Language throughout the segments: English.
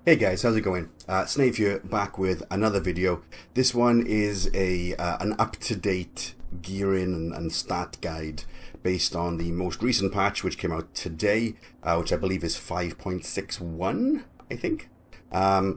Hey guys, how's it going? Snave here, back with another video. This one is an up-to-date gearing and stat guide based on the most recent patch which came out today, which I believe is 5.61, I think. A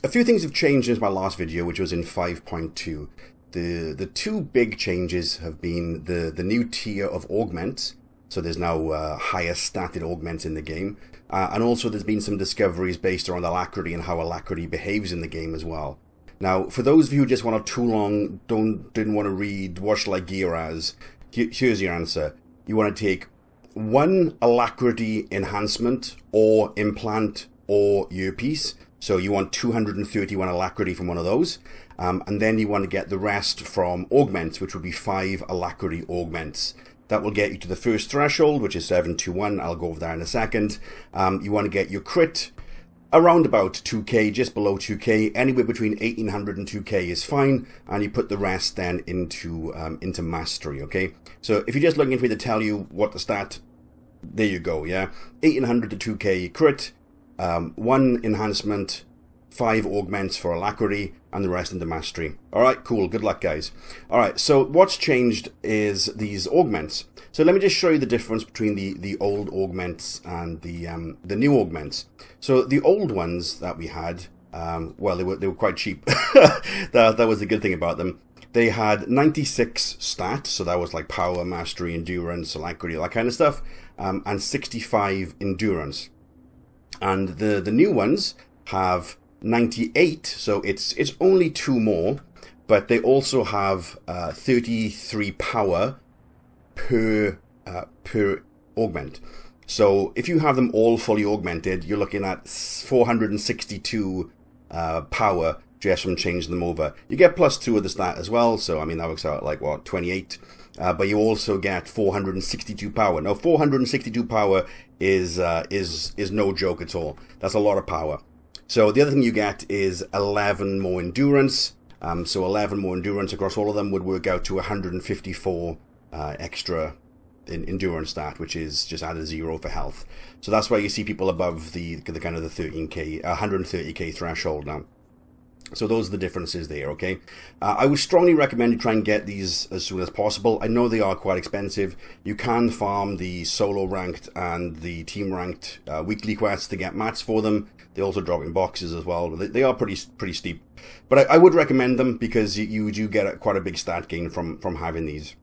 few things have changed since my last video, which was in 5.2. The two big changes have been the new tier of augments. So there's now higher statted augments in the game. And also there's been some discoveries based around Alacrity and how Alacrity behaves in the game as well. Now, for those of you who just want to too long, didn't want to read what shall I gear as, here's your answer. You want to take one Alacrity enhancement or implant or earpiece. So you want 231 Alacrity from one of those. And then you want to get the rest from augments, which would be 5 Alacrity augments. That will get you to the first threshold, which is 721. I'll go over that in a second. You want to get your crit around about 2k, just below 2k. Anywhere between 1800 and 2k is fine. And you put the rest then into mastery, okay? So if you're just looking for me to tell you what the stat, there you go, yeah? 1800 to 2k crit, 1 enhancement, 5 augments for Alacrity, and the rest into mastery. Alright, cool, good luck guys. Alright, so what's changed is these augments. So let me just show you the difference between the old augments and the new augments. So the old ones that we had, well, they were quite cheap. that was the good thing about them. They had 96 stats, so that was like power, mastery, endurance, Alacrity, all that kind of stuff, and 65 endurance. And the new ones have 98, so it's only 2 more, but they also have 33 power per augment. So if you have them all fully augmented, you're looking at 462 power just from changing them over. You get +2 of the stat as well, so I mean that works out like what, 28. But you also get 462 power. Now 462 power is no joke at all. That's a lot of power. So the other thing you get is 11 more endurance. So 11 more endurance across all of them would work out to 154 extra in endurance stat, which is just added 0 for health. So that's why you see people above the kind of the 13k, 130k threshold now. So those are the differences there, okay? I would strongly recommend you try and get these as soon as possible. I know they are quite expensive. You can farm the solo ranked and the team ranked weekly quests to get mats for them. They also drop in boxes as well. They are pretty steep. But I would recommend them because you do get quite a big stat gain from having these.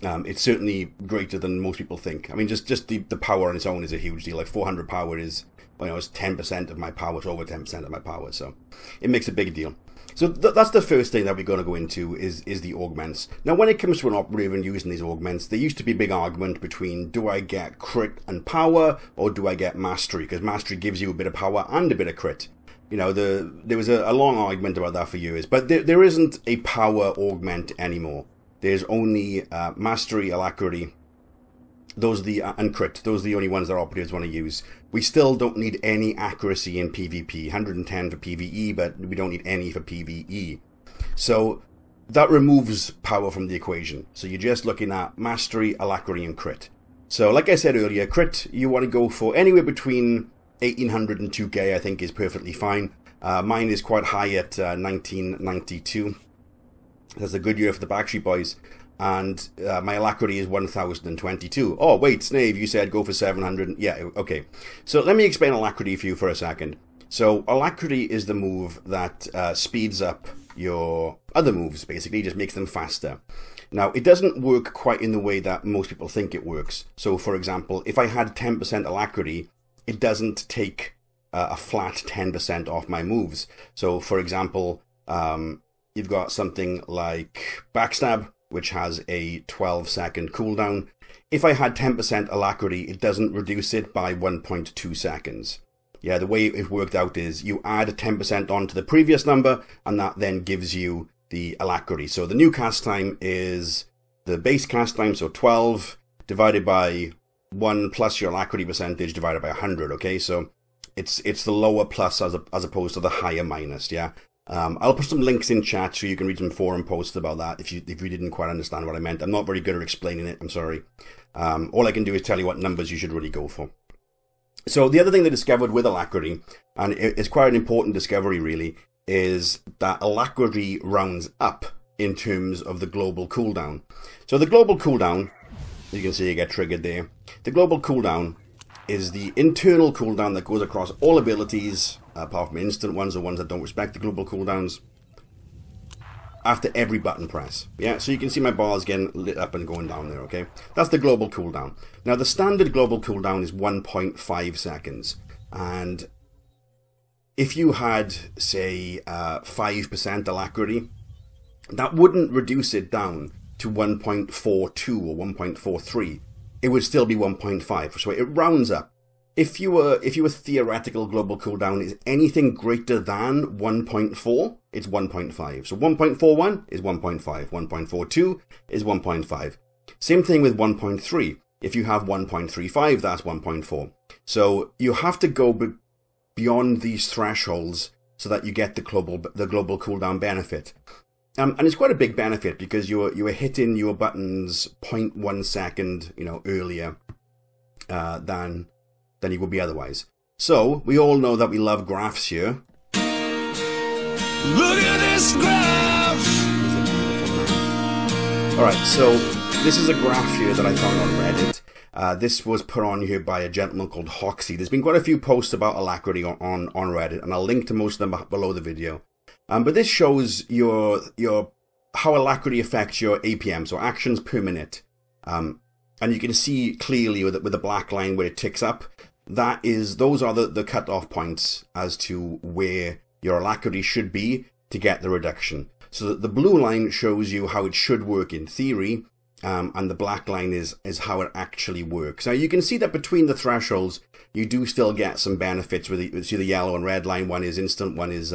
It's certainly greater than most people think. I mean, just the power on its own is a huge deal. Like 400 power is, you know, it's 10% of my power. It's over 10% of my power. So it makes a big deal. So that's the first thing that we're going to go into is the augments. Now, when it comes to an operative and using these augments, there used to be a big argument between do I get crit and power or do I get mastery? Because mastery gives you a bit of power and a bit of crit. You know, there was a long argument about that for years. But there isn't a power augment anymore. There's only mastery, Alacrity. Those are the and crit. Those are the only ones that operatives want to use. We still don't need any accuracy in PvP. 110 for PvE, but we don't need any for PvE. So that removes power from the equation. So you're just looking at mastery, Alacrity, and crit. So like I said earlier, crit you want to go for anywhere between 1800 and 2k. I think is perfectly fine. Mine is quite high at 1992. That's a good year for the Backstreet Boys. And my Alacrity is 1022. Oh, wait, Snave, you said go for 700. Yeah, okay. So let me explain Alacrity for you for a second. So Alacrity is the move that speeds up your other moves, basically, just makes them faster. Now, it doesn't work quite in the way that most people think it works. So, for example, if I had 10% Alacrity, it doesn't take a flat 10% off my moves. So, for example, you've got something like Backstab, which has a 12-second cooldown. If I had 10% Alacrity, it doesn't reduce it by 1.2 seconds. Yeah, the way it worked out is you add 10% onto the previous number, and that then gives you the Alacrity. So the new cast time is the base cast time, so 12 divided by 1 plus your Alacrity percentage divided by 100, okay? So it's the lower plus as opposed to the higher minus, yeah? I'll put some links in chat so you can read some forum posts about that if you didn't quite understand what I meant. I'm not very good at explaining it, I'm sorry. All I can do is tell you what numbers you should really go for. So the other thing they discovered with Alacrity, and it's quite an important discovery really, is that Alacrity rounds up in terms of the global cooldown. So the global cooldown, you can see you get triggered there. The global cooldown is the internal cooldown that goes across all abilities, apart from instant ones or ones that don't respect the global cooldowns, after every button press. Yeah, so you can see my bars getting lit up and going down there, okay? That's the global cooldown. Now, the standard global cooldown is 1.5 seconds. And if you had, say, 5% Alacrity, that wouldn't reduce it down to 1.42 or 1.43. It would still be 1.5. So it rounds up. If your theoretical global cooldown is anything greater than 1.4, it's 1.5. So 1.41 is 1.5. 1.42 is 1.5. Same thing with 1.3. If you have 1.35, that's 1.4. So you have to go beyond these thresholds so that you get the global cooldown benefit. And it's quite a big benefit because you are hitting your buttons 0.1 second, earlier than you would be otherwise. So we all know that we love graphs here. Look at this graph. All right, so this is a graph here that I found on Reddit. This was put on here by a gentleman called Hoxie. There's been quite a few posts about Alacrity on Reddit, and I'll link to most of them below the video. But this shows how Alacrity affects your APM, so actions per minute. And you can see clearly with the black line where it ticks up. Those are the cutoff points as to where your Alacrity should be to get the reduction. So the blue line shows you how it should work in theory, and the black line is how it actually works. Now you can see that between the thresholds, you do still get some benefits with see the yellow and red line. One is instant, one is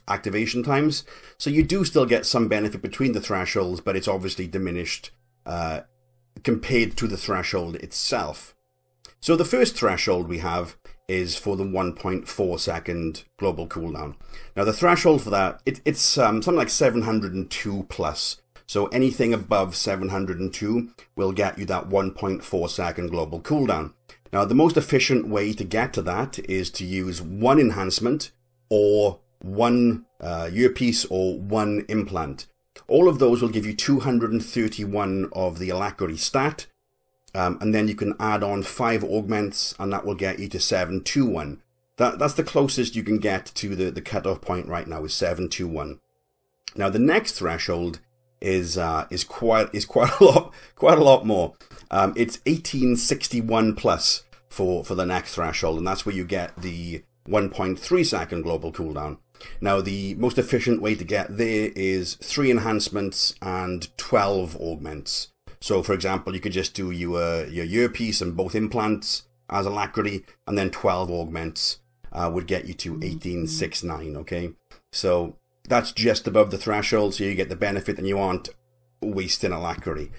activation times. So you do still get some benefit between the thresholds, but it's obviously diminished compared to the threshold itself. So the first threshold we have is for the 1.4 second global cooldown. Now the threshold for that, it's something like 702 plus. So anything above 702 will get you that 1.4 second global cooldown. Now the most efficient way to get to that is to use one enhancement or one earpiece or one implant. All of those will give you 231 of the Alacrity stat. And then you can add on 5 augments, and that will get you to 721. That's the closest you can get to the cutoff point right now, is 721. Now the next threshold is quite a lot more. It's 1861 plus for the next threshold, and that's where you get the 1.3 second global cooldown. Now the most efficient way to get there is 3 enhancements and 12 augments. So, for example, you could just do your earpiece and both implants as Alacrity, and then 12 augments would get you to 1869, okay? So that's just above the threshold, so you get the benefit and you aren't wasting Alacrity.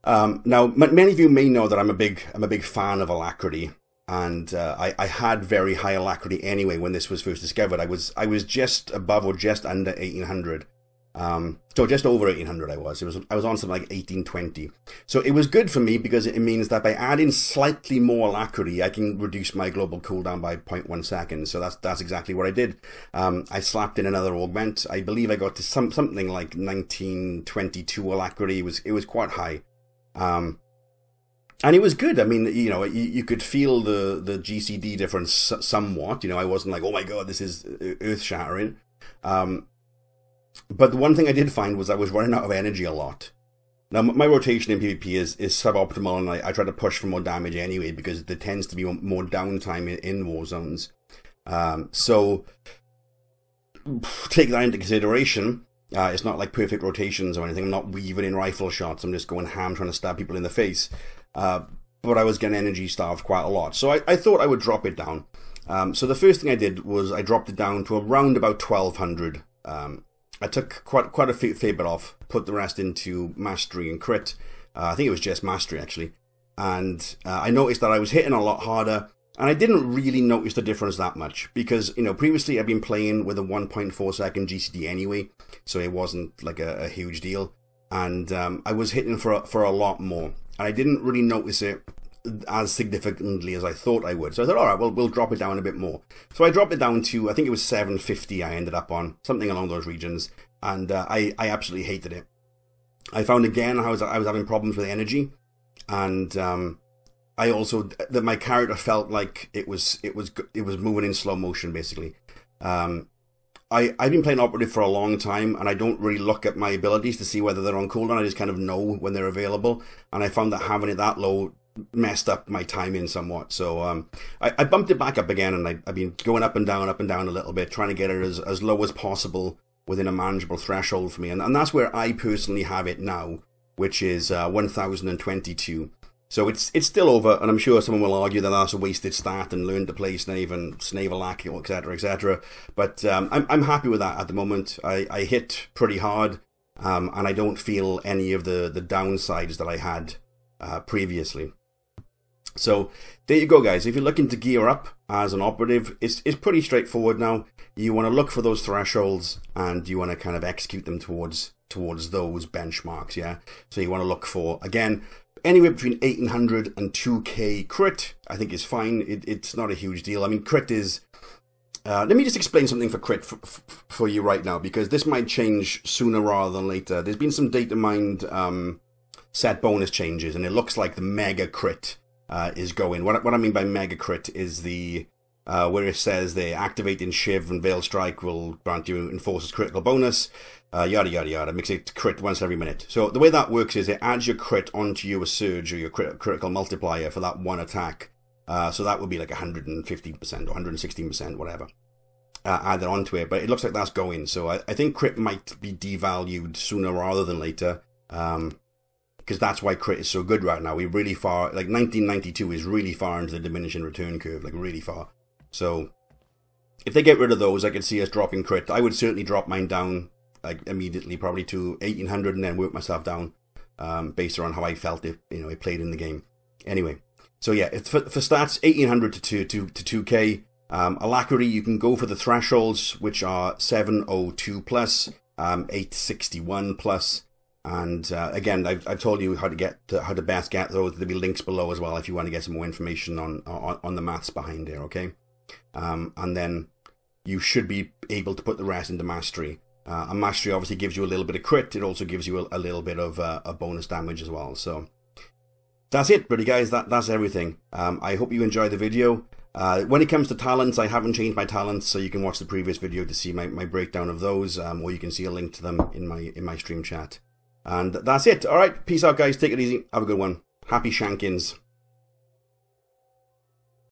Now, many of you may know that I'm a big fan of Alacrity, and I had very high Alacrity anyway when this was first discovered. I was just above or just under 1800. So just over 1800 I was on something like 1820. So it was good for me because it means that by adding slightly more Alacrity, I can reduce my global cooldown by 0.1 seconds. So that's exactly what I did. I slapped in another augment. I believe I got to something like 1922 Alacrity. It was quite high. And it was good. I mean, you could feel the GCD difference somewhat. I wasn't like, oh my god, this is earth-shattering. But the one thing I did find was I was running out of energy a lot. Now, my rotation in PvP is suboptimal, and I try to push for more damage anyway, because there tends to be more downtime in war zones. So, take that into consideration. It's not like perfect rotations or anything. I'm not weaving in rifle shots. I'm just going ham trying to stab people in the face. But I was getting energy starved quite a lot. So I thought I would drop it down. So the first thing I did was I dropped it down to around about 1200. I took quite a fair bit off, put the rest into Mastery and Crit. I think it was just Mastery, actually. And I noticed that I was hitting a lot harder, and I didn't really notice the difference that much, because, previously I've been playing with a 1.4 second GCD anyway, so it wasn't like a huge deal. And I was hitting for a lot more, and I didn't really notice it as significantly as I thought I would. So I thought, all right, well, we'll drop it down a bit more. So I dropped it down to, I think it was 750 I ended up on, something along those regions, and I absolutely hated it. I found again I was having problems with energy, and I also, that my character felt like it was moving in slow motion, basically. I've been playing Operative for a long time, and I don't really look at my abilities to see whether they're on cooldown. I just kind of know when they're available, and I found that having it that low messed up my timing somewhat. So I bumped it back up again, and I've been going up and down a little bit, trying to get it as low as possible within a manageable threshold for me. And that's where I personally have it now, which is 1022. So it's still over, and I'm sure someone will argue that that's a wasted stat and learn to play Snave and Snave Alacrity, etc., etc. But I'm happy with that at the moment. I hit pretty hard, and I don't feel any of the downsides that I had previously. So there you go, guys. If you're looking to gear up as an operative, it's pretty straightforward now. You want to look for those thresholds, and you want to kind of execute them towards those benchmarks, yeah? So you want to look for, again, anywhere between 1800 and 2k crit, I think is fine. It's not a huge deal. I mean, crit is... let me just explain something for crit for you right now, because this might change sooner rather than later. There's been some data mined set bonus changes, and it looks like the mega crit is going. What I mean by mega crit is the where it says the activating Shiv and Veil Strike will grant you enforces critical bonus, yada yada yada, makes it crit once every minute. So the way that works is it adds your crit onto your surge or your critical multiplier for that one attack. So that would be like 150% or 116%, whatever, added onto it. But it looks like that's going. So I think crit might be devalued sooner rather than later. Because that's why crit is so good right now. We're really far, like 1992 is really far into the diminishing return curve, like really far. So if they get rid of those, I could see us dropping crit. I would certainly drop mine down like immediately, probably to 1800, and then work myself down based on how I felt it, it played in the game. Anyway, so yeah, for stats, 1800 to 2k. Alacrity, you can go for the thresholds, which are 702 plus, 861 plus. And again, I've told you how to best get those. There'll be links below as well if you want to get some more information on the maths behind it. Okay, and then you should be able to put the rest into mastery. And mastery obviously gives you a little bit of crit. It also gives you a little bit of a bonus damage as well. So that's it, pretty guys. That's everything. I hope you enjoyed the video. When it comes to talents, I haven't changed my talents, so you can watch the previous video to see my breakdown of those, or you can see a link to them in my stream chat. And that's it. All right, peace out, guys. Take it easy. Have a good one. Happy shankins.